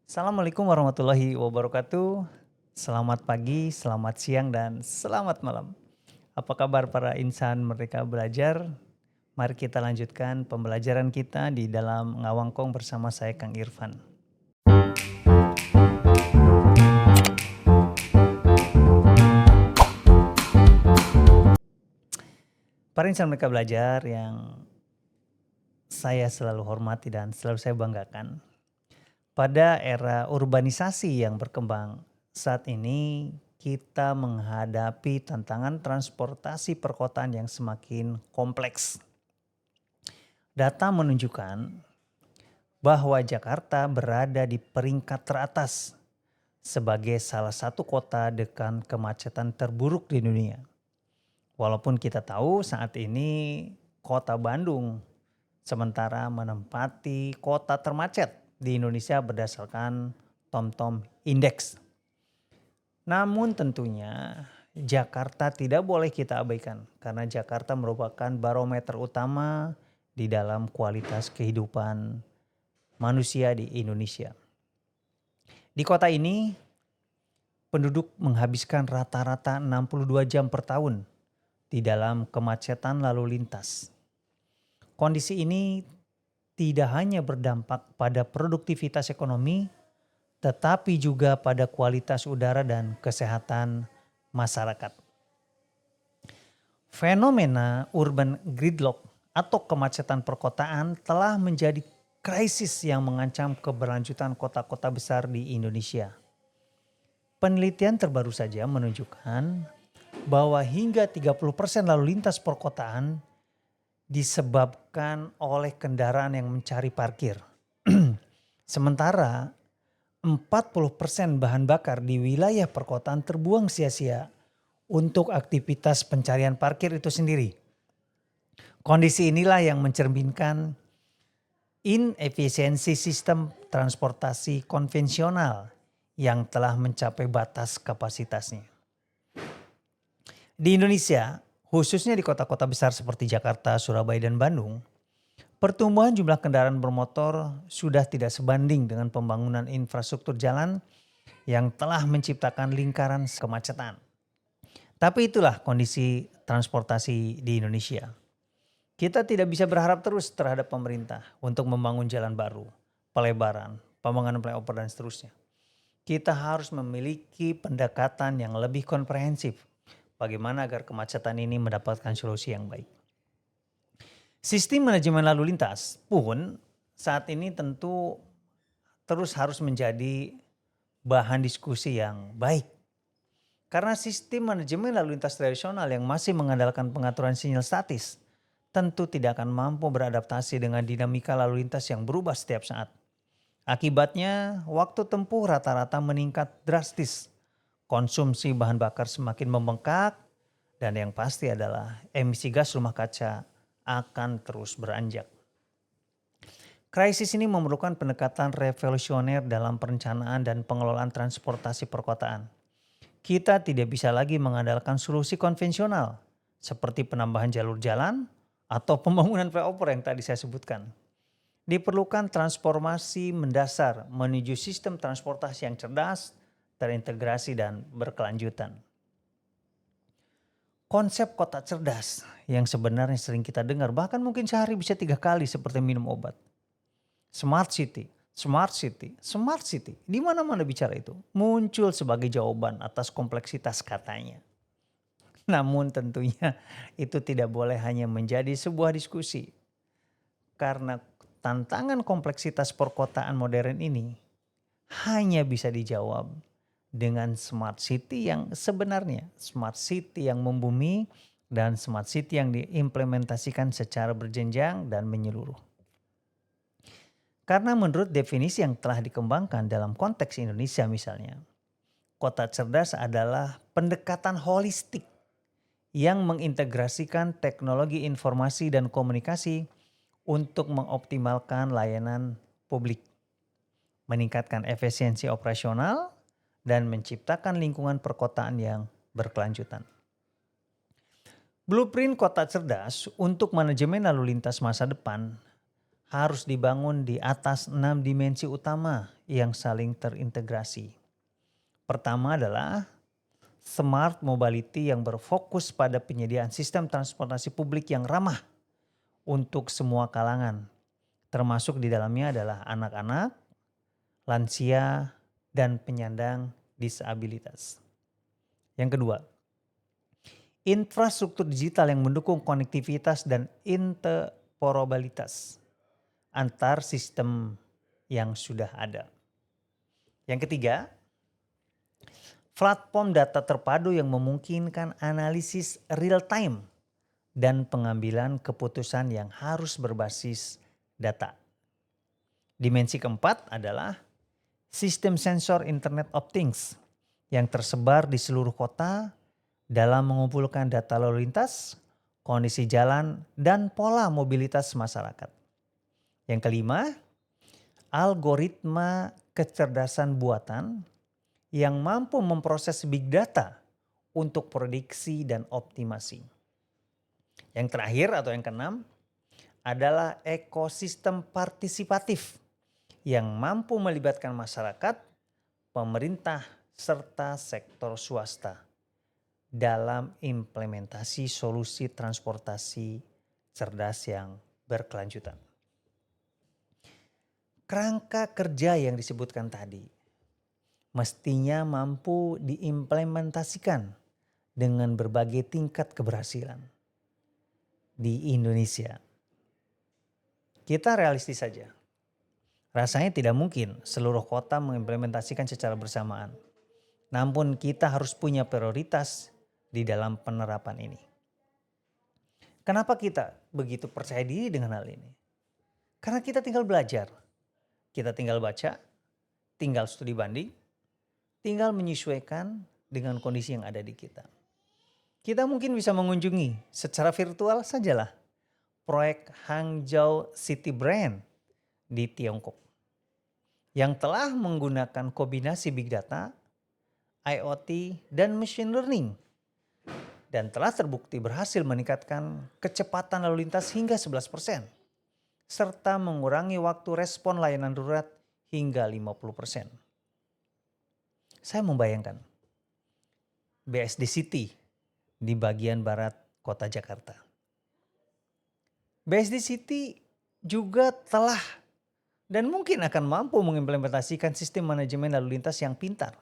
Assalamualaikum warahmatullahi wabarakatuh. Selamat pagi, selamat siang, dan selamat malam. Apa kabar para insan Merdeka Belajar? Mari kita lanjutkan pembelajaran kita di dalam Ngawangkong bersama saya Kang Irfan. Para insan Merdeka Belajar yang saya selalu hormati dan selalu saya banggakan. Pada era urbanisasi yang berkembang saat ini, kita menghadapi tantangan transportasi perkotaan yang semakin kompleks. Data menunjukkan bahwa Jakarta berada di peringkat teratas sebagai salah satu kota dengan kemacetan terburuk di dunia. Walaupun kita tahu saat ini kota Bandung sementara menempati kota termacet di Indonesia berdasarkan TomTom Index. Namun tentunya Jakarta tidak boleh kita abaikan karena Jakarta merupakan barometer utama di dalam kualitas kehidupan manusia di Indonesia. Di kota ini penduduk menghabiskan rata-rata 62 jam per tahun di dalam kemacetan lalu lintas. Kondisi ini tidak hanya berdampak pada produktivitas ekonomi, tetapi juga pada kualitas udara dan kesehatan masyarakat. Fenomena urban gridlock atau kemacetan perkotaan telah menjadi krisis yang mengancam keberlanjutan kota-kota besar di Indonesia. Penelitian terbaru saja menunjukkan bahwa hingga 30% lalu lintas perkotaan disebabkan oleh kendaraan yang mencari parkir. Sementara 40% bahan bakar di wilayah perkotaan terbuang sia-sia untuk aktivitas pencarian parkir itu sendiri. Kondisi inilah yang mencerminkan inefisiensi sistem transportasi konvensional yang telah mencapai batas kapasitasnya. Di Indonesia, khususnya di kota-kota besar seperti Jakarta, Surabaya, dan Bandung, pertumbuhan jumlah kendaraan bermotor sudah tidak sebanding dengan pembangunan infrastruktur jalan yang telah menciptakan lingkaran kemacetan. Tapi itulah kondisi transportasi di Indonesia. Kita tidak bisa berharap terus terhadap pemerintah untuk membangun jalan baru, pelebaran, pembangunan flyover dan seterusnya. Kita harus memiliki pendekatan yang lebih komprehensif bagaimana agar kemacetan ini mendapatkan solusi yang baik. Sistem manajemen lalu lintas pun saat ini tentu terus harus menjadi bahan diskusi yang baik. Karena sistem manajemen lalu lintas tradisional yang masih mengandalkan pengaturan sinyal statis tentu tidak akan mampu beradaptasi dengan dinamika lalu lintas yang berubah setiap saat. Akibatnya waktu tempuh rata-rata meningkat drastis, konsumsi bahan bakar semakin membengkak, dan yang pasti adalah emisi gas rumah kaca akan terus beranjak. Krisis ini memerlukan pendekatan revolusioner dalam perencanaan dan pengelolaan transportasi perkotaan. Kita tidak bisa lagi mengandalkan solusi konvensional seperti penambahan jalur jalan atau pembangunan flyover yang tadi saya sebutkan. Diperlukan transformasi mendasar menuju sistem transportasi yang cerdas, terintegrasi, dan berkelanjutan. Konsep kota cerdas yang sebenarnya sering kita dengar, bahkan mungkin sehari bisa 3 kali seperti minum obat. Smart city, smart city, smart city. Di mana-mana bicara itu muncul sebagai jawaban atas kompleksitas katanya. Namun tentunya itu tidak boleh hanya menjadi sebuah diskusi. Karena tantangan kompleksitas perkotaan modern ini hanya bisa dijawab dengan smart city yang sebenarnya, smart city yang membumi dan smart city yang diimplementasikan secara berjenjang dan menyeluruh. Karena menurut definisi yang telah dikembangkan dalam konteks Indonesia misalnya, kota cerdas adalah pendekatan holistik yang mengintegrasikan teknologi informasi dan komunikasi untuk mengoptimalkan layanan publik, meningkatkan efisiensi operasional, dan menciptakan lingkungan perkotaan yang berkelanjutan. Blueprint kota cerdas untuk manajemen lalu lintas masa depan harus dibangun di atas 6 dimensi utama yang saling terintegrasi. Pertama adalah smart mobility yang berfokus pada penyediaan sistem transportasi publik yang ramah untuk semua kalangan. Termasuk di dalamnya adalah anak-anak, lansia, dan penyandang disabilitas. Yang kedua, infrastruktur digital yang mendukung konektivitas dan interoperabilitas antar sistem yang sudah ada. Yang ketiga, platform data terpadu yang memungkinkan analisis real time dan pengambilan keputusan yang harus berbasis data. Dimensi keempat adalah sistem sensor Internet of Things yang tersebar di seluruh kota dalam mengumpulkan data lalu lintas, kondisi jalan, dan pola mobilitas masyarakat. Yang kelima, algoritma kecerdasan buatan yang mampu memproses big data untuk prediksi dan optimasi. Yang terakhir atau yang keenam adalah ekosistem partisipatif yang mampu melibatkan masyarakat, pemerintah, serta sektor swasta dalam implementasi solusi transportasi cerdas yang berkelanjutan. Kerangka kerja yang disebutkan tadi mestinya mampu diimplementasikan dengan berbagai tingkat keberhasilan di Indonesia. Kita realistis saja. Rasanya tidak mungkin seluruh kota mengimplementasikan secara bersamaan. Namun kita harus punya prioritas di dalam penerapan ini. Kenapa kita begitu percaya diri dengan hal ini? Karena kita tinggal belajar. Kita tinggal baca, tinggal studi banding, tinggal menyesuaikan dengan kondisi yang ada di kita. Kita mungkin bisa mengunjungi secara virtual sajalah proyek Hangzhou City Brain di Tiongkok yang telah menggunakan kombinasi big data, IoT, dan machine learning dan telah terbukti berhasil meningkatkan kecepatan lalu lintas hingga 11%. Serta mengurangi waktu respon layanan darurat hingga 50%. Saya membayangkan BSD City di bagian barat kota Jakarta. BSD City juga telah dan mungkin akan mampu mengimplementasikan sistem manajemen lalu lintas yang pintar,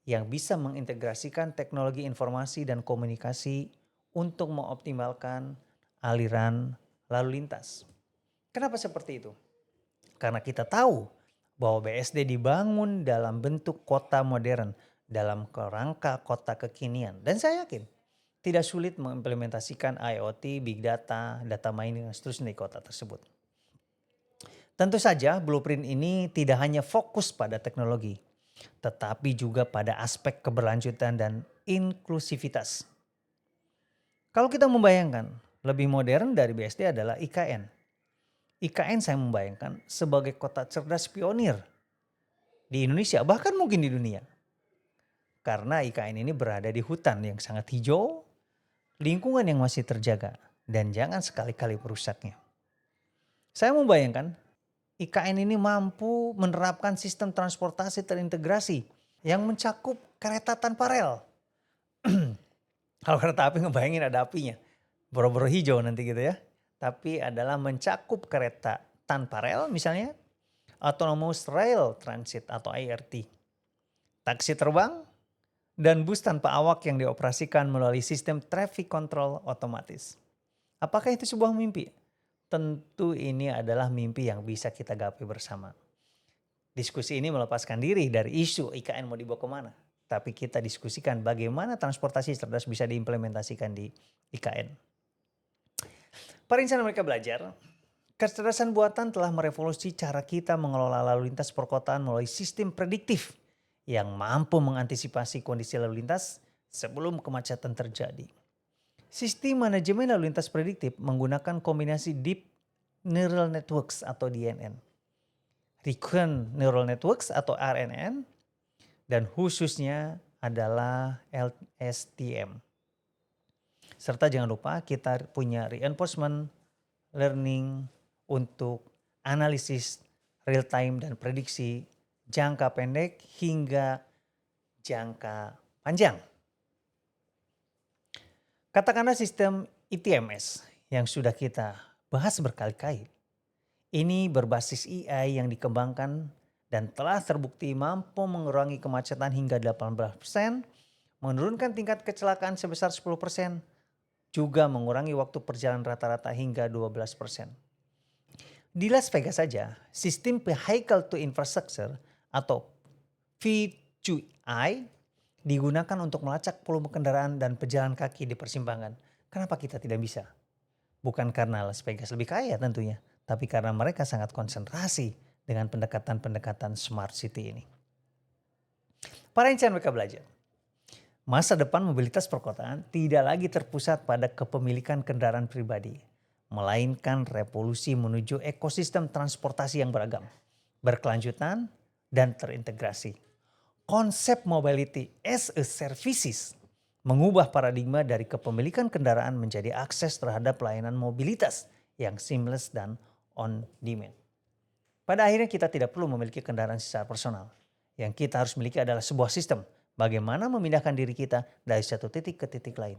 yang bisa mengintegrasikan teknologi informasi dan komunikasi untuk mengoptimalkan aliran lalu lintas. Kenapa seperti itu? Karena kita tahu bahwa BSD dibangun dalam bentuk kota modern, dalam kerangka kota kekinian. Dan saya yakin tidak sulit mengimplementasikan IoT, big data, data mining, dan seterusnya di kota tersebut. Tentu saja blueprint ini tidak hanya fokus pada teknologi, tetapi juga pada aspek keberlanjutan dan inklusivitas. Kalau kita membayangkan lebih modern dari BSD adalah IKN. IKN saya membayangkan sebagai kota cerdas pionir di Indonesia, bahkan mungkin di dunia. Karena IKN ini berada di hutan yang sangat hijau, lingkungan yang masih terjaga, dan jangan sekali-kali merusaknya. Saya membayangkan IKN ini mampu menerapkan sistem transportasi terintegrasi yang mencakup kereta tanpa rel. Kalau kereta api ngebayangin ada apinya, boro-boro hijau nanti gitu ya. Tapi adalah mencakup kereta tanpa rel misalnya, autonomous rail transit atau ART, taksi terbang, dan bus tanpa awak yang dioperasikan melalui sistem traffic control otomatis. Apakah itu sebuah mimpi? Tentu ini adalah mimpi yang bisa kita gapai bersama. Diskusi ini melepaskan diri dari isu IKN mau dibawa kemana. Tapi kita diskusikan bagaimana transportasi cerdas bisa diimplementasikan di IKN. Para insan mereka belajar, kecerdasan buatan telah merevolusi cara kita mengelola lalu lintas perkotaan melalui sistem prediktif yang mampu mengantisipasi kondisi lalu lintas sebelum kemacetan terjadi. Sistem manajemen lalu lintas prediktif menggunakan kombinasi Deep Neural Networks atau DNN, Recurrent Neural Networks atau RNN, dan khususnya adalah LSTM. Serta jangan lupa kita punya reinforcement learning untuk analisis real time dan prediksi jangka pendek hingga jangka panjang. Katakanlah sistem ITMS yang sudah kita bahas berkali-kali. Ini berbasis AI yang dikembangkan dan telah terbukti mampu mengurangi kemacetan hingga 18%, menurunkan tingkat kecelakaan sebesar 10%, juga mengurangi waktu perjalanan rata-rata hingga 12%. Di Las Vegas saja, sistem Vehicle to Infrastructure atau V2I digunakan untuk melacak volume kendaraan dan pejalan kaki di persimpangan. Kenapa kita tidak bisa? Bukan karena Las Vegas lebih kaya tentunya, tapi karena mereka sangat konsentrasi dengan pendekatan-pendekatan smart city ini. Para insan mereka belajar. Masa depan mobilitas perkotaan tidak lagi terpusat pada kepemilikan kendaraan pribadi, melainkan revolusi menuju ekosistem transportasi yang beragam, berkelanjutan, dan terintegrasi. Konsep mobility as a services mengubah paradigma dari kepemilikan kendaraan menjadi akses terhadap pelayanan mobilitas yang seamless dan on demand. Pada akhirnya kita tidak perlu memiliki kendaraan secara personal. Yang kita harus miliki adalah sebuah sistem bagaimana memindahkan diri kita dari satu titik ke titik lain.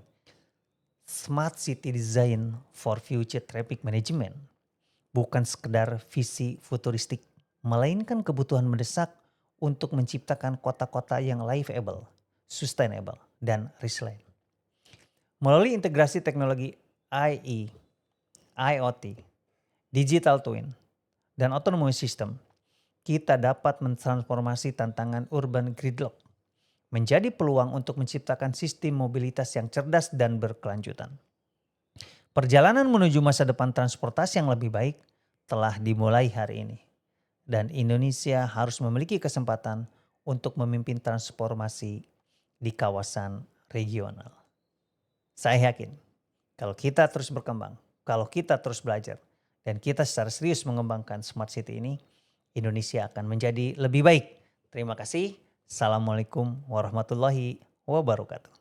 Smart City Design for Future Traffic Management bukan sekedar visi futuristik, melainkan kebutuhan mendesak untuk menciptakan kota-kota yang livable, sustainable, dan resilient. Melalui integrasi teknologi IE, IoT, digital twin, dan autonomous system, kita dapat mentransformasi tantangan urban gridlock menjadi peluang untuk menciptakan sistem mobilitas yang cerdas dan berkelanjutan. Perjalanan menuju masa depan transportasi yang lebih baik telah dimulai hari ini. Dan Indonesia harus memiliki kesempatan untuk memimpin transformasi di kawasan regional. Saya yakin kalau kita terus berkembang, kalau kita terus belajar, dan kita secara serius mengembangkan Smart City ini, Indonesia akan menjadi lebih baik. Terima kasih. Assalamualaikum warahmatullahi wabarakatuh.